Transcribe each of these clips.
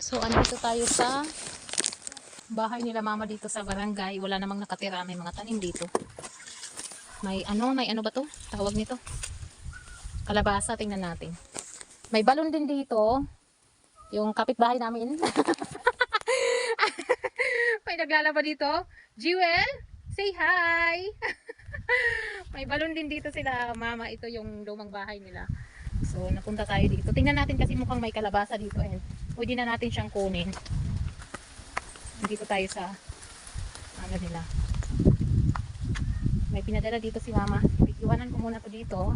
So, andito tayo sa bahay nila mama dito sa barangay. Wala namang nakatira. May mga tanim dito. May ano ba to? Tawag nito. Kalabasa, tingnan natin. May balon din dito. Yung kapitbahay namin. May naglalaba dito. Jewel, say hi! May balon din dito sila mama. Ito yung lumang bahay nila. So, napunta tayo dito. Tingnan natin kasi mukhang may kalabasa dito. And pwede na natin siyang kunin. Dito tayo sa ano nila. May pinadala dito si mama. Iwanan ko muna to dito.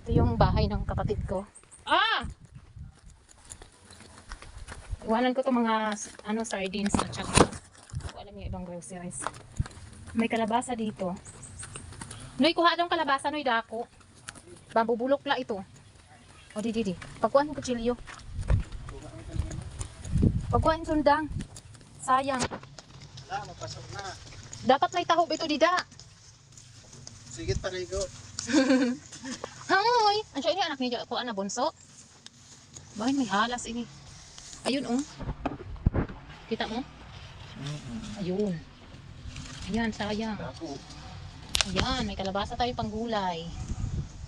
Ito yung bahay ng kapatid ko. Ah! Iwanan ko to mga sardines at saka alam niyo ibang groceries. May kalabasa dito. Noy, kuha dong kalabasa, noy, dako. Bambubulok la ito. O, di. Pagkuhan mo kutsilyo. Pagkuhan sundang. Sayang. Wala, mapasok na. Dapat may tahob ito, dida. Sige, parigo. Hoy! Ansya ini anak niya kuha na bunso. Bakit may halas ini? Ayun, oh. Kita mo? Ayun. Ayan, sayang. Ako. Ayan, may kalabasa tayo pang gulay.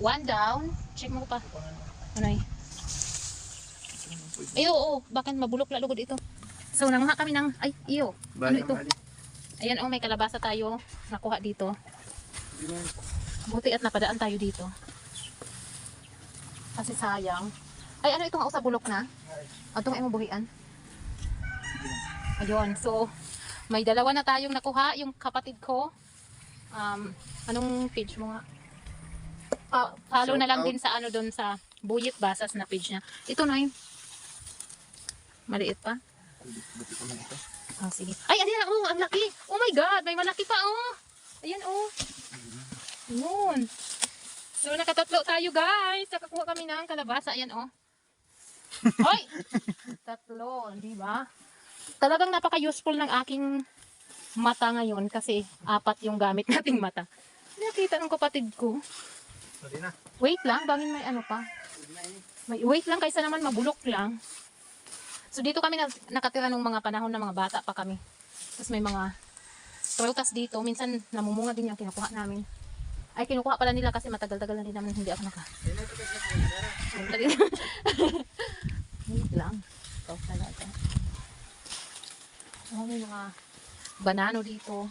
One down. Check mo pa. Ano eh? Ay, oo. Bakit mabulok lalugod ito? So, nanguha kami ng... Ay, iyo. Ano ito? Ayan, oh, may kalabasa tayo. Nakuha dito. Buti at napadaan tayo dito. Kasi sayang. Ay, ano ito nga sa bulok na? Ito nga yung buhian. Ayun, so... May dalawa na tayong nakuha, yung kapatid ko. Anong page mo nga? Follow na lang din sa ano doon sa Buyit Basas na page niya. Ito na yun. Maliit pa. Sige. Ay, ayan, oh, ang laki. Oh my God, may malaki pa, oh. Ayan, oh. Ayun. So, nakatatlo tayo, guys. Nakakuha kami ng kalabasa. Ayan, oh. Hoy! Tatlo, di ba? Talagang napaka-useful ng aking mata ngayon kasi 4 yung gamit nating mata. Nakita ng kapatid ko. Wait lang, bangin may ano pa. Wait lang kaysa naman mabulok lang. So dito kami nakatira nung mga panahon na mga bata pa kami. Tapos may mga prutas dito. Minsan namumunga din yung kinukuha namin. Ay, kinukuha pala nila kasi matagal-tagal na din naman hindi ako Wait lang. Ito talaga. Oh, may mga banano dito.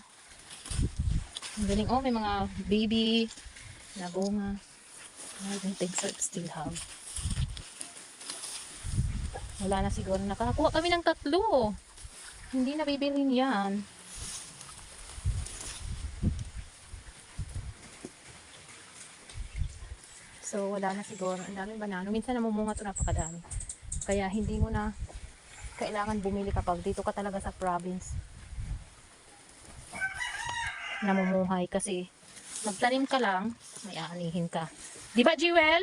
Ang galing. Oh, may mga baby na bunga. I don't think so. Still have. Wala na siguro. Nakakuha kami ng 3. Hindi na bibilhin yan. So, wala na siguro. Ang daming banano. Minsan namumunga ito napakadami. Kaya hindi mo na kailangan bumili kapag dito ka talaga sa province. Namumuhay kasi magtanim ka lang, may aanihin ka. Di ba, Jewel?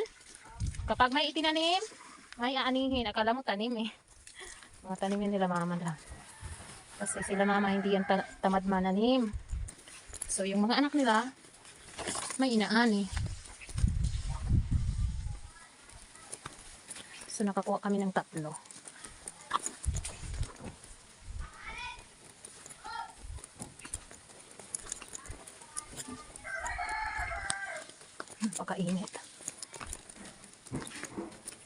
Kapag may itinanim, may aanihin. Akala mo tanim eh. Mga tanim yun nila mama lang. Kasi sila mama hindi yan tamad mananim. So, yung mga anak nila, may inaani. So, nakakuha kami ng 3. Napakainit.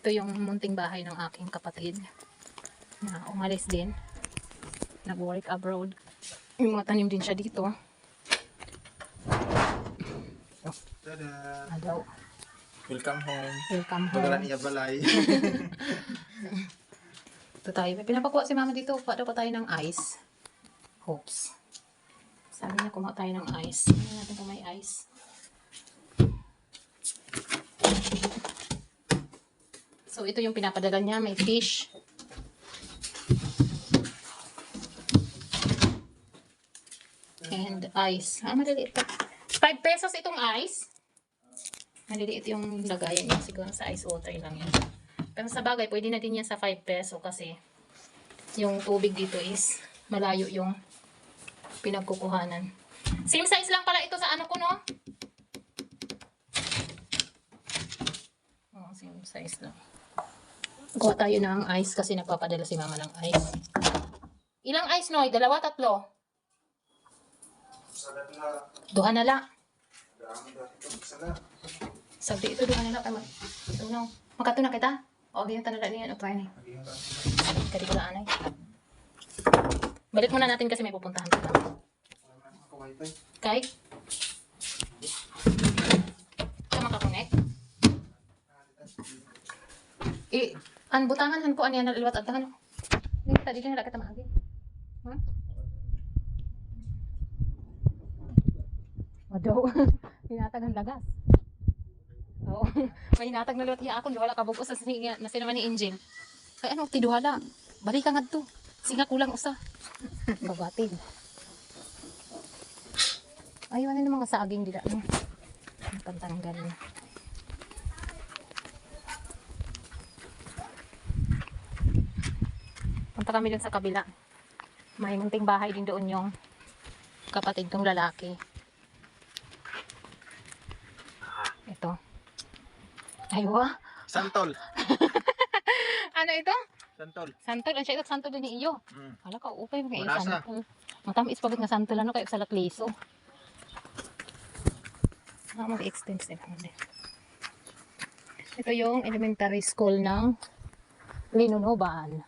Ito yung munting bahay ng aking kapatid na umalis din, nag-work abroad. Yung mga tanim din siya dito. Tada! Adaw. Welcome home. Welcome Magalan home. niya balay. Ito tayo. May pinapakuha si mama dito. Kuha daw pa tayo ng ice. Hopes. Sabi niya kumuha tayo ng ice. Tingnan natin kung may ice. So, ito yung pinapadala niya. May fish. And ice. Maliliit pa. 5 pesos itong ice. Maliliit yung lagayan niya. Siguro sa ice water lang yan. Pero sa bagay, pwede na din yan sa 5 peso kasi yung tubig dito is malayo yung pinagkukuhanan. Same size lang pala ito sa ano ko, no? Oh, same size lang. Kuha tayo ng ice kasi nagpapadala si mama ng ice. Ilang ice, Noy? 2, 3? Salad na. 2 na lang. Dami dati ito. Salad. Sabi ito, 2 na lang. Ito no. Makatuna kita? O, ganyan tanala niyan. O, try ni. Magiging lang. Kadi ko na anay. Balik muna natin kasi may pupuntahan pa. Wala na ako wifi. Kay? Ka makakonect? An butangan han ko ano yan naliwat at ano. Hindi tadi din kita maagi. Hmm? Wadaw. Hinatag ang lagas. Oo. May hinatag na liwat hiya ako. Wala ka bugos na sinaman ni Angel. Kaya ano, tiduhala. Balik ka nga to. Singa kulang usa. Bagatid. Ayaw na mga saging dila. No? Pantanggal na. Punta kami dun sa kabila. May munting bahay din doon yung kapatid kong lalaki. Ito. Aywa. Santol. Ano ito? Santol. Santol. Ang siya ito, santol din ni iyo. Hala ka, upay mga iyo Wala sa. santol. Matamis pagod nga santol. Ano kayo sa lakliso? Mag-extend din. Ito yung elementary school ng Linunoban.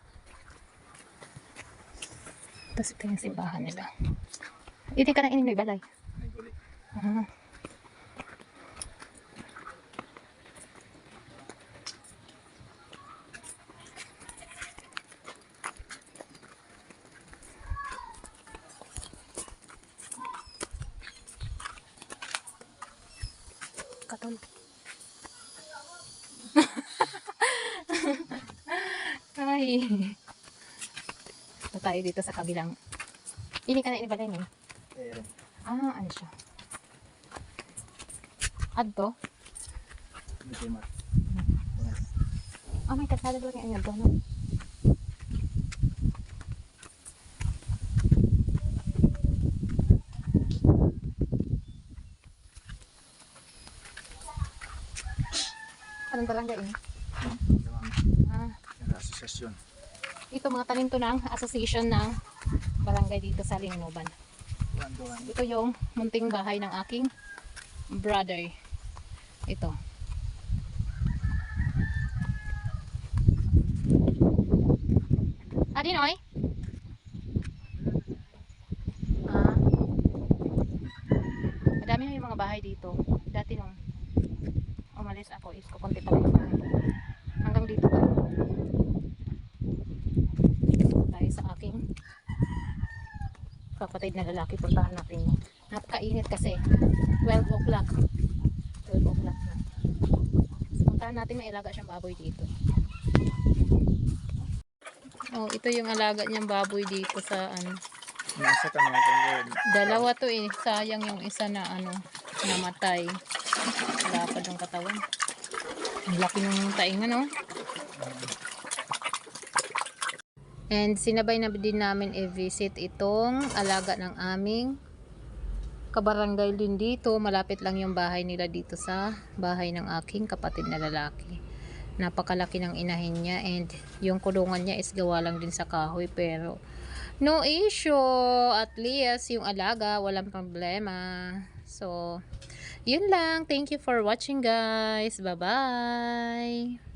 Tapos ito yung simbahan nila. Hindi ka na ininoy balay. Ay, guli. Katol. Ay. Ito tayo dito sa kabilang. Hindi ka na inibalay niyo. Ayan. Ano siya? Adto? Medyo mat. May kasada doon yung adto, no? Anong barangay ini? Yung asosasyon. Ito mga tanim to ng association ng barangay dito sa Linunoban. Duwan. Ito yung munting bahay ng aking brother. Ito. Noy? Madami na yung mga bahay dito. Dati nung umalis ako is kukunti pa yung bahay. Hanggang dito pa. Tayo sa aking kapatid na lalaki. Puntahan natin yun. Napakainit kasi 12 o'clock 12 o'clock na. Puntahan natin, may ilaga siyang baboy dito. Ito yung alaga niyang baboy dito sa ano. Nasa ka naman kung Dalawa to eh. Sayang yung isa na ano, namatay. Lapad yung katawan. Ang laki ng tainga, no? And sinabay na din namin i-visit itong alaga ng aming kabarangay din dito. Malapit lang yung bahay nila dito sa bahay ng aking kapatid na lalaki. Napakalaki ng inahin niya and yung kulungan niya is gawa lang din sa kahoy pero no issue. At least yung alaga walang problema. So, yun lang. Thank you for watching guys. Bye-bye.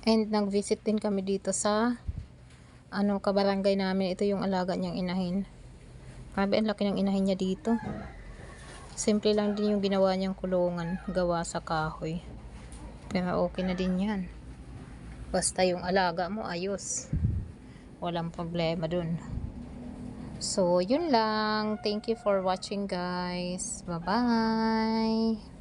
And nag-visit din kami dito sa kabarangay namin. Ito yung alaga niyang inahin. Grabe, ang laki ng inahin niya dito. Simple lang din yung ginawa niyang kulungan, gawa sa kahoy. Pero okay na din yan. Basta yung alaga mo ayos. Walang problema dun. So, yun lang. Thank you for watching, guys. Bye-bye.